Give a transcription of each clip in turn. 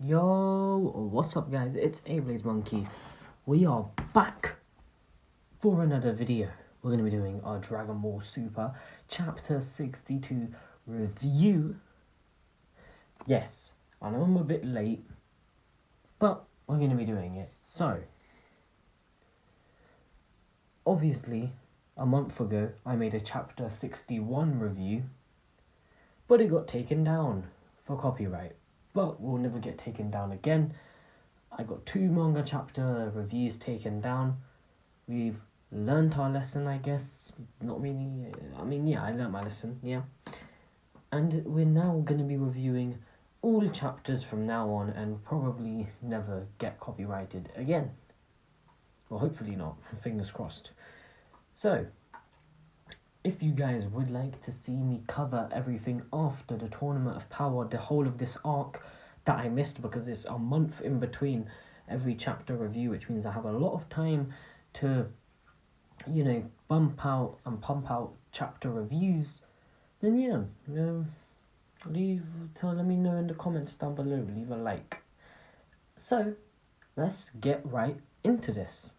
Yo, what's up guys, it's Ablaze Monkey. We are back for another video. We're going to be doing our Dragon Ball Super Chapter 62 review. Yes, I know I'm a bit late, but we're going to be doing it. So, obviously, a month ago I made a Chapter 61 review, but it got taken down for copyright. But we'll never get taken down again. I got 2 manga chapter reviews taken down. We've learnt our lesson, I guess. Not really. I learnt my lesson, yeah. And we're now going to be reviewing all chapters from now on and probably never get copyrighted again. Well, hopefully not. Fingers crossed. So, if you guys would like to see me cover everything after the Tournament of Power, the whole of this arc that I missed because it's a month in between every chapter review, which means I have a lot of time to, bump out and pump out chapter reviews, then let me know in the comments down below, leave a like. So, let's get right into this.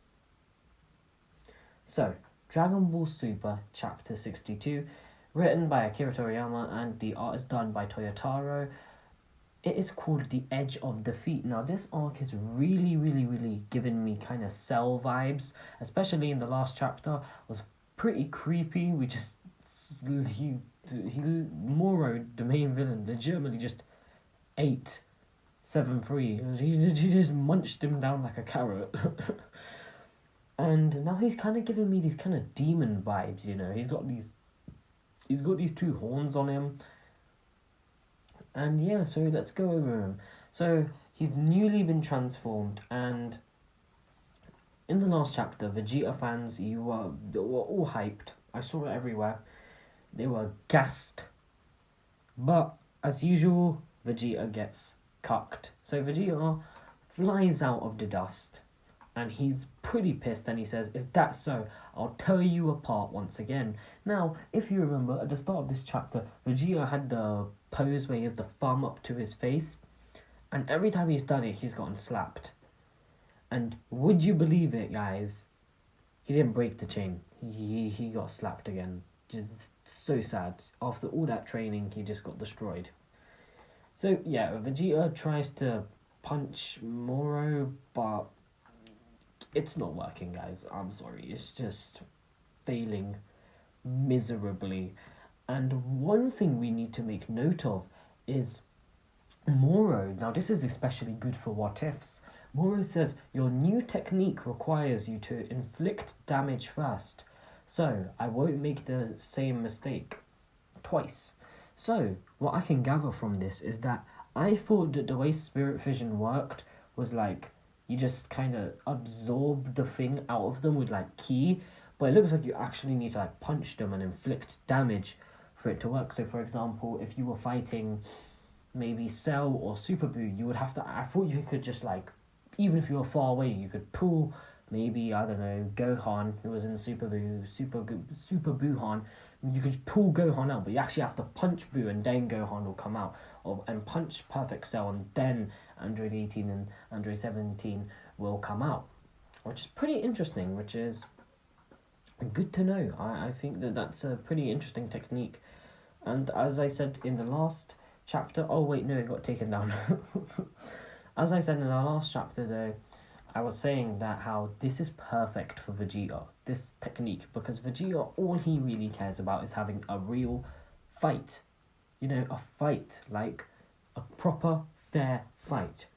So, Dragon Ball Super Chapter 62, written by Akira Toriyama and the art is done by Toyotaro. It is called The Edge of Defeat. Now, this arc is really giving me kind of Cell vibes, especially in the last chapter. It was pretty creepy. Moro, the main villain, legitimately just ate 7-3. He just munched him down like a carrot. And now he's kind of giving me these kind of demon vibes, He's got these 2 horns on him. And yeah, so let's go over him. So he's newly been transformed, and in the last chapter, Vegeta fans, they were all hyped. I saw it everywhere. They were gassed. But as usual, Vegeta gets cucked. So Vegeta flies out of the dust. And he's pretty pissed and he says, "Is that so? I'll tear you apart once again." Now, if you remember, at the start of this chapter, Vegeta had the pose where he has the thumb up to his face. And every time he's done it, he's gotten slapped. And would you believe it, guys? He didn't break the chain. He got slapped again. Just so sad. After all that training, he just got destroyed. So, yeah, Vegeta tries to punch Moro, but it's not working, guys. I'm sorry. It's just failing miserably. And one thing we need to make note of is Moro. Now, this is especially good for what ifs. Moro says, "Your new technique requires you to inflict damage first. So, I won't make the same mistake twice." So, what I can gather from this is that I thought that the way Spirit Vision worked was like, you just kind of absorb the thing out of them with like ki, but it looks like you actually need to like punch them and inflict damage for it to work. So for example, if you were fighting maybe Cell or Super Buu, you would have to, I thought you could just like, even if you were far away, you could pull maybe, I don't know, Gohan, who was in Super Buuhan, you could pull Gohan out, but you actually have to punch Buu and then Gohan will come out, and punch Perfect Cell and then Android 18 and Android 17 will come out, which is pretty interesting, which is good to know. I think that's a pretty interesting technique. And as I said in the last chapter, oh wait, no, it got taken down. As I said in the last chapter though, I was saying that how this is perfect for Vegeta, this technique, because Vegeta, all he really cares about is having a real fight. A fight, like a proper, fair fight.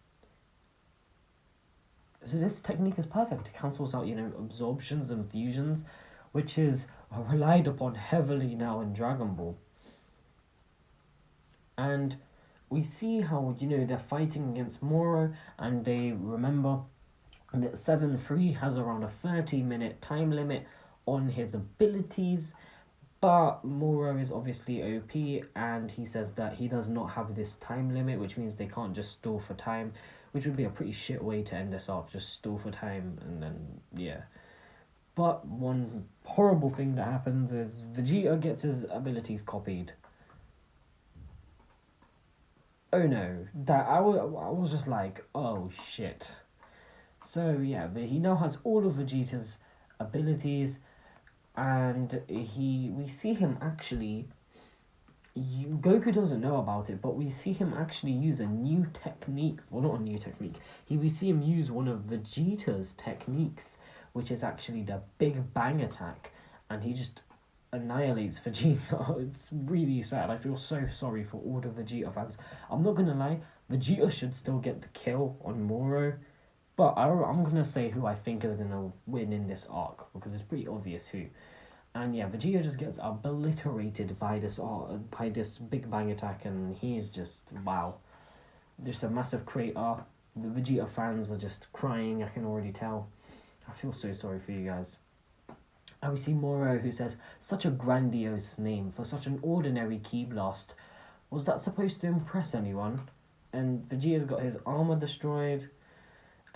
So this technique is perfect. It cancels out, absorptions and fusions, which is relied upon heavily now in Dragon Ball. And we see how, they're fighting against Moro, and they remember that 7-3 has around a 30-minute time limit on his abilities, but Moro is obviously OP, and he says that he does not have this time limit, which means they can't just stall for time, which would be a pretty shit way to end this arc, just stall for time, and then, yeah. But one horrible thing that happens is Vegeta gets his abilities copied. oh no, I was just like, oh shit. So yeah, but he now has all of Vegeta's abilities, and we see him actually. Goku doesn't know about it, but we see him actually use a new technique. Well, not a new technique. We see him use one of Vegeta's techniques, which is actually the Big Bang attack, and he just annihilates Vegeta. It's really sad. I feel so sorry for all the Vegeta fans. I'm not gonna lie, Vegeta should still get the kill on Moro, but I'm gonna say who I think is gonna win in this arc because it's pretty obvious who. And yeah, Vegeta just gets obliterated by this Big Bang attack, and he's just wow, just a massive crater. The Vegeta fans are just crying. I can already tell. I feel so sorry for you guys. And we see Moro, who says, "Such a grandiose name for such an ordinary ki blast. Was that supposed to impress anyone?" And Vegeta's got his armor destroyed.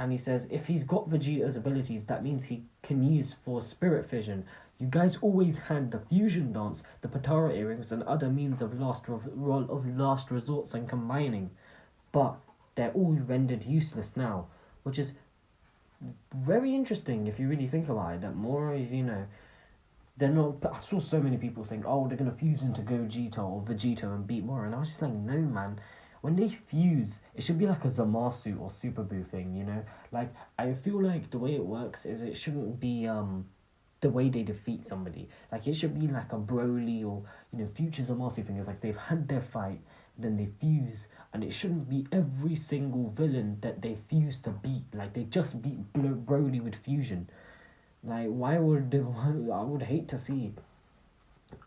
And he says, if he's got Vegeta's abilities, that means he can use for spirit fission. You guys always had the fusion dance, the Patara earrings, and other means of last resorts and combining. But they're all rendered useless now, which is very interesting if you really think about it. That Moro is, they're not. I saw so many people think, oh, they're gonna fuse into Gogeta or Vegeta and beat Moro, and I was just like, no, man. When they fuse, it should be like a Zamasu or Super Buu thing, Like, I feel like the way it works is it shouldn't be the way they defeat somebody. Like, it should be like a Broly or, Future Zamasu thing. It's like they've had their fight, then they fuse, and it shouldn't be every single villain that they fuse to beat. Like, they just beat Broly with fusion. Like, I would hate to see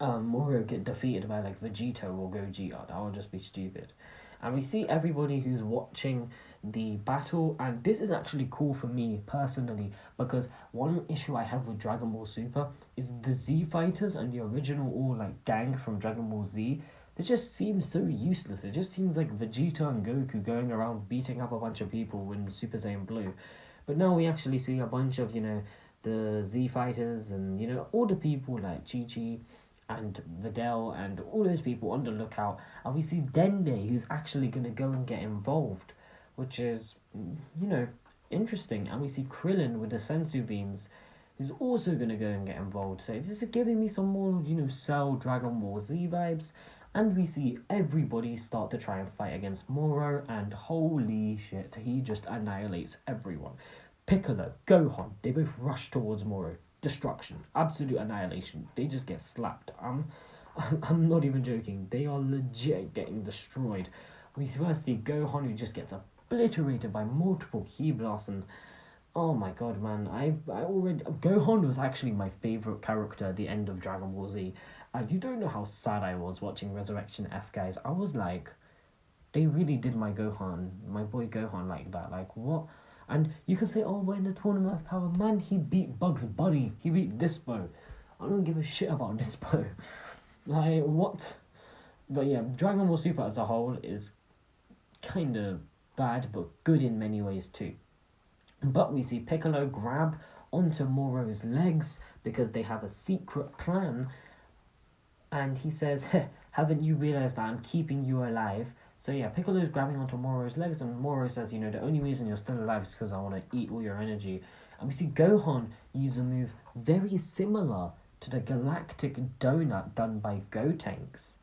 Moro get defeated by, like, Vegeta or Gogeta. That would just be stupid. And we see everybody who's watching the battle, and this is actually cool for me personally, because one issue I have with Dragon Ball Super is the Z fighters and the original all like gang from Dragon Ball Z. They just seem so useless. It just seems like Vegeta and Goku going around beating up a bunch of people in Super Saiyan Blue. But now we actually see a bunch of, the Z fighters and, all the people like Chi-Chi and Videl and all those people on the lookout, and we see Dende, who's actually going to go and get involved, which is, interesting. And we see Krillin with the Sensu beans, who's also going to go and get involved. So this is giving me some more, Cell Dragon Ball Z vibes. And we see everybody start to try and fight against Moro, and holy shit, he just annihilates everyone. Piccolo, Gohan, they both rush towards Moro. Destruction, absolute annihilation. They just get slapped. I'm not even joking. They are legit getting destroyed. We first see Gohan, who just gets obliterated by multiple ki blasts, and oh my god, man, I already Gohan was actually my favorite character at the end of Dragon Ball Z. And you don't know how sad I was watching Resurrection F, guys. I was like, they really did my boy Gohan like that. Like, what? And you can say, oh, we're in the Tournament of Power. Man, he beat Bugs Bunny. He beat Dispo. I don't give a shit about Dispo. Like, what? But yeah, Dragon Ball Super as a whole is kind of bad, but good in many ways too. But we see Piccolo grab onto Moro's legs because they have a secret plan. And he says, haven't you realized that I'm keeping you alive? So yeah, Piccolo's grabbing onto Moro's legs, and Moro says, the only reason you're still alive is because I want to eat all your energy. And we see Gohan use a move very similar to the Galactic Donut done by Gotenks.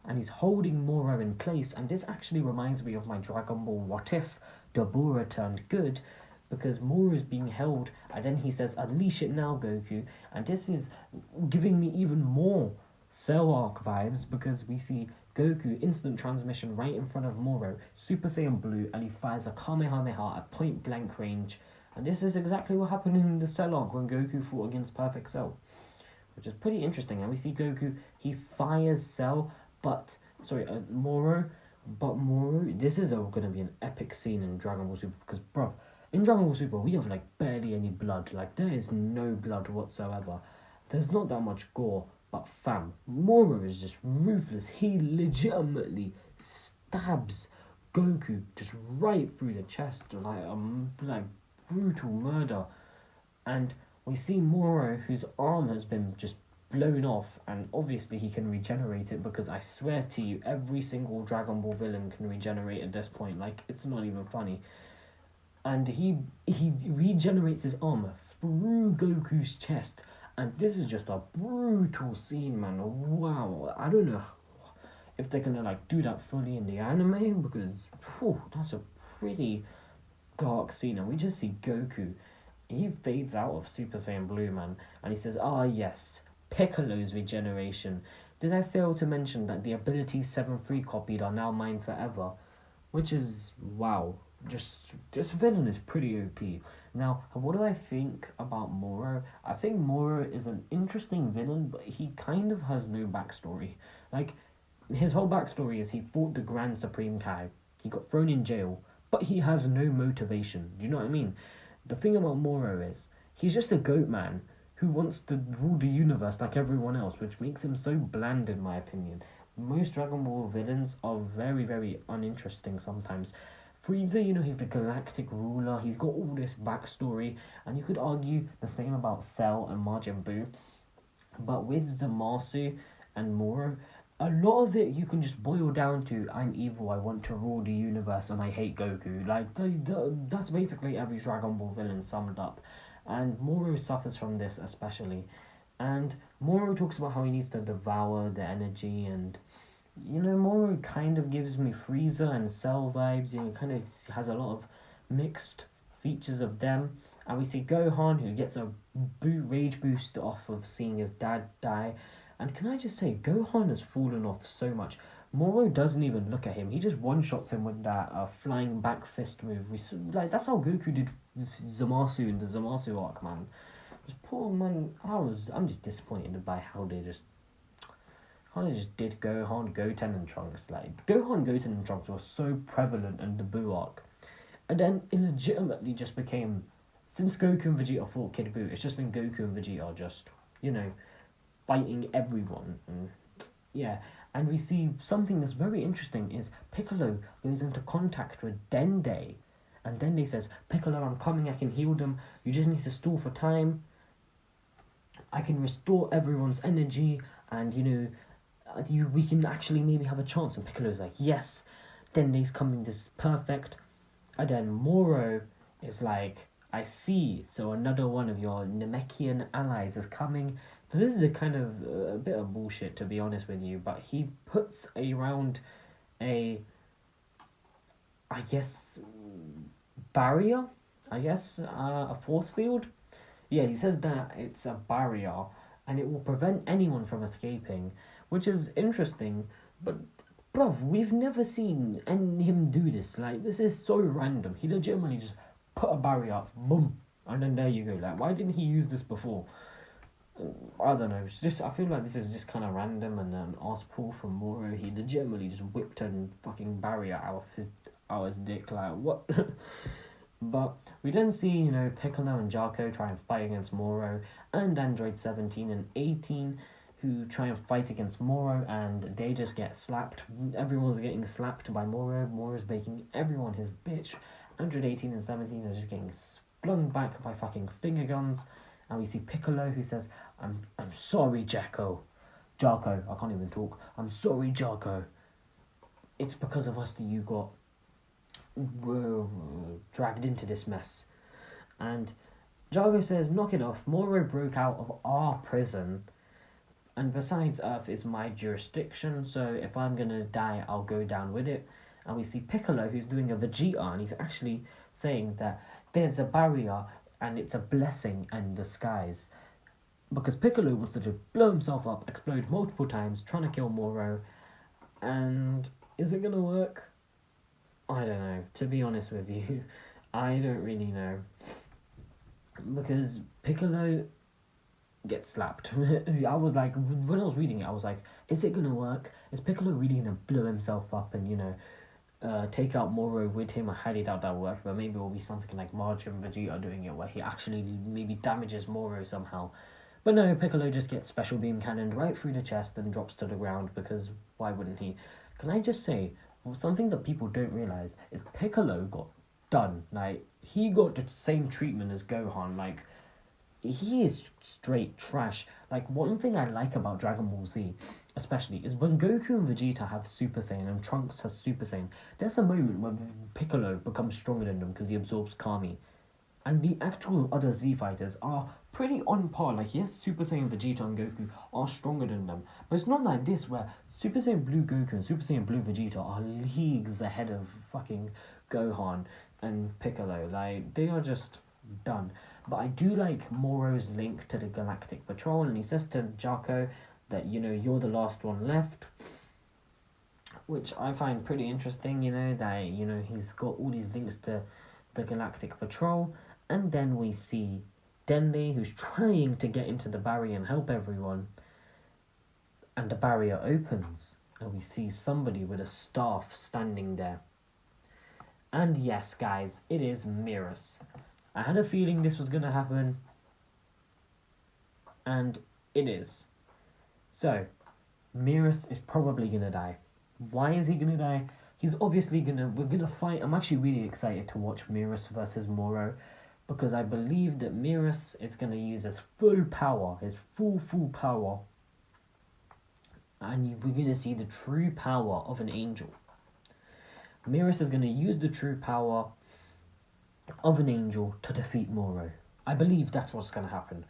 And he's holding Moro in place, and this actually reminds me of my Dragon Ball What If Dabura turned good, because Moro is being held, and then he says, unleash it now, Goku. And this is giving me even more Cell Arc vibes, because we see Goku instant transmission right in front of Moro, Super Saiyan Blue, and he fires a Kamehameha at point blank range. And this is exactly what happened in the Cell Arc when Goku fought against Perfect Cell, which is pretty interesting. And we see Goku, he fires Cell, Moro, this is going to be an epic scene in Dragon Ball Super, because, bruv, in Dragon Ball Super, we have, like, barely any blood. Like, there is no blood whatsoever. There's not that much gore. But fam, Moro is just ruthless. He legitimately stabs Goku just right through the chest, like brutal murder. And we see Moro, whose arm has been just blown off, and obviously he can regenerate it, because I swear to you, every single Dragon Ball villain can regenerate at this point. Like, it's not even funny. And he regenerates his armor through Goku's chest, and this is just a brutal scene, man. Wow, I don't know if they're gonna like do that fully in the anime, because that's a pretty dark scene, and we just see Goku. He fades out of Super Saiyan Blue, man, and he says, "Ah, yes, Piccolo's regeneration. Did I fail to mention that the abilities 7-3 copied are now mine forever?" Which is, wow. Just this villain is pretty OP. Now, what do I think about Moro? I think Moro is an interesting villain, but he kind of has no backstory. Like, his whole backstory is he fought the Grand Supreme Kai. He got thrown in jail, but he has no motivation. Do you know what I mean? The thing about Moro is he's just a goat man who wants to rule the universe like everyone else, which makes him so bland in my opinion. Most Dragon Ball villains are very, very uninteresting sometimes. Frieza, he's the galactic ruler, he's got all this backstory, and you could argue the same about Cell and Majin Buu. But with Zamasu and Moro, a lot of it you can just boil down to, I'm evil, I want to rule the universe, and I hate Goku. Like, that's basically every Dragon Ball villain summed up. And Moro suffers from this especially. And Moro talks about how he needs to devour the energy, and Moro kind of gives me Frieza and Cell vibes. Kind of has a lot of mixed features of them. And we see Gohan, who gets a rage boost off of seeing his dad die. And can I just say, Gohan has fallen off so much. Moro doesn't even look at him. He just one-shots him with that flying back fist move. That's how Goku did Zamasu in the Zamasu arc, man. This poor man, I'm just disappointed by how they just did Gohan, Goten, and Trunks. Like, Gohan, Goten, and Trunks were so prevalent in the Buu arc. And then it legitimately just became, since Goku and Vegeta fought Kid Buu, it's just been Goku and Vegeta just, fighting everyone. And yeah, and we see something that's very interesting is Piccolo goes into contact with Dende. And Dende says, "Piccolo, I'm coming, I can heal them. You just need to stall for time. I can restore everyone's energy, and we can actually maybe have a chance." And Piccolo's like, "Yes, Dende's coming, this is perfect." And then Moro is like, "I see, so another one of your Namekian allies is coming." Now, this is a bit of bullshit, to be honest with you, but he puts around a barrier, a force field. Yeah, he says that it's a barrier, and it will prevent anyone from escaping, which is interesting, but bruv, we've never seen him do this. Like, this is so random. He legitimately just put a barrier up, boom, and then there you go. Like, why didn't he use this before? I don't know. It's just, I feel like this is just kind of random and an ass pull from Moro. He legitimately just whipped a fucking barrier out of his dick. Like, what? But we then see, Piccolo and Jarko try and fight against Moro, and Android 17 and 18 who try and fight against Moro, and they just get slapped. Everyone's getting slapped by Moro. Moro's making everyone his bitch. Android 18 and 17 are just getting flung back by fucking finger guns. And we see Piccolo, who says, I'm sorry, Jarko, I can't even talk. "I'm sorry, Jarko. It's because of us that you got dragged into this mess." And Jarko says, "Knock it off. Moro broke out of our prison. And besides, Earth is my jurisdiction, so if I'm gonna die, I'll go down with it." And we see Piccolo, who's doing a Vegeta, and he's actually saying that there's a barrier and it's a blessing in disguise. Because Piccolo wants to just blow himself up, explode multiple times, trying to kill Moro. And is it gonna work? I don't know. To be honest with you, I don't really know. Because Piccolo gets slapped. I was like, when I was reading it, I was like, is it gonna work? Is Piccolo really gonna blow himself up and, take out Moro with him? I highly doubt that will work, but maybe it will be something like Majin Vegeta doing it, where he actually maybe damages Moro somehow. But no, Piccolo just gets special beam cannoned right through the chest and drops to the ground, because why wouldn't he? Can I just say, something that people don't realise is Piccolo got done. Like, he got the same treatment as Gohan. Like, he is straight trash. Like, one thing I like about Dragon Ball Z, especially, is when Goku and Vegeta have Super Saiyan and Trunks has Super Saiyan, there's a moment where Piccolo becomes stronger than them because he absorbs Kami. And the actual other Z fighters are pretty on par. Like, yes, Super Saiyan Vegeta and Goku are stronger than them. But it's not like this where Super Saiyan Blue Goku and Super Saiyan Blue Vegeta are leagues ahead of fucking Gohan and Piccolo. Like, they are just done. But I do like Moro's link to the Galactic Patrol, and he says to Jaco that, you know, you're the last one left. Which I find pretty interesting, you know, that, you know, he's got all these links to the Galactic Patrol. And then we see Denley, who's trying to get into the barrier and help everyone. And the barrier opens. And we see somebody with a staff standing there. And yes, guys, it is Mirrors. I had a feeling this was going to happen. And it is. So, Mirrors is probably going to die. Why is he going to die? He's obviously we're going to fight. I'm actually really excited to watch Mirrors versus Moro. Because I believe that Mirrors is going to use his full power. His full power. And we're going to see the true power of an angel. Mirrors is going to use the true power of an angel to defeat Moro. I believe that's what's going to happen.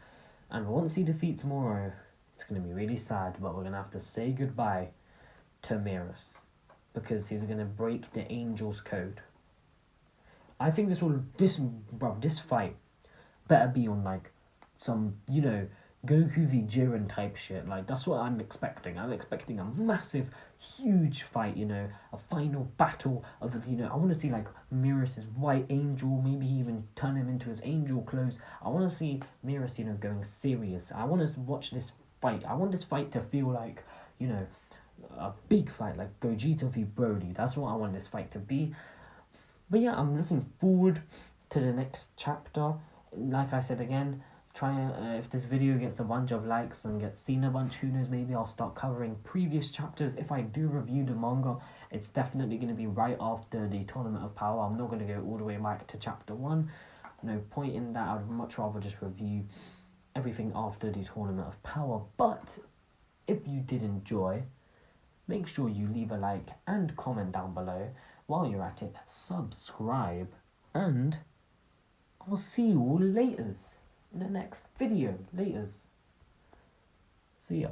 And once he defeats Moro, it's going to be really sad, but we're going to have to say goodbye to Mirrors. Because he's going to break the angel's code. I think this fight better be on, like, some, you know, Goku v Jiren type shit. Like, that's what I'm expecting. I'm expecting a massive, huge fight, you know, a final battle of, you know, I want to see, like, Mirrors' white angel, maybe even turn him into his angel clothes. I want to see Mirrors, you know, going serious. I want to watch this fight. I want this fight to feel like, you know, a big fight, like Gogeta v Brody. That's what I want this fight to be. But yeah, I'm looking forward to the next chapter. Like I said again, if this video gets a bunch of likes and gets seen a bunch, who knows, maybe I'll start covering previous chapters. If I do review the manga, it's definitely going to be right after the Tournament of Power. I'm not going to go all the way back to chapter 1. No point in that. I'd much rather just review everything after the Tournament of Power. But if you did enjoy, make sure you leave a like and comment down below. While you're at it, subscribe, and I'll see you all laters in the next video. Laters. See ya.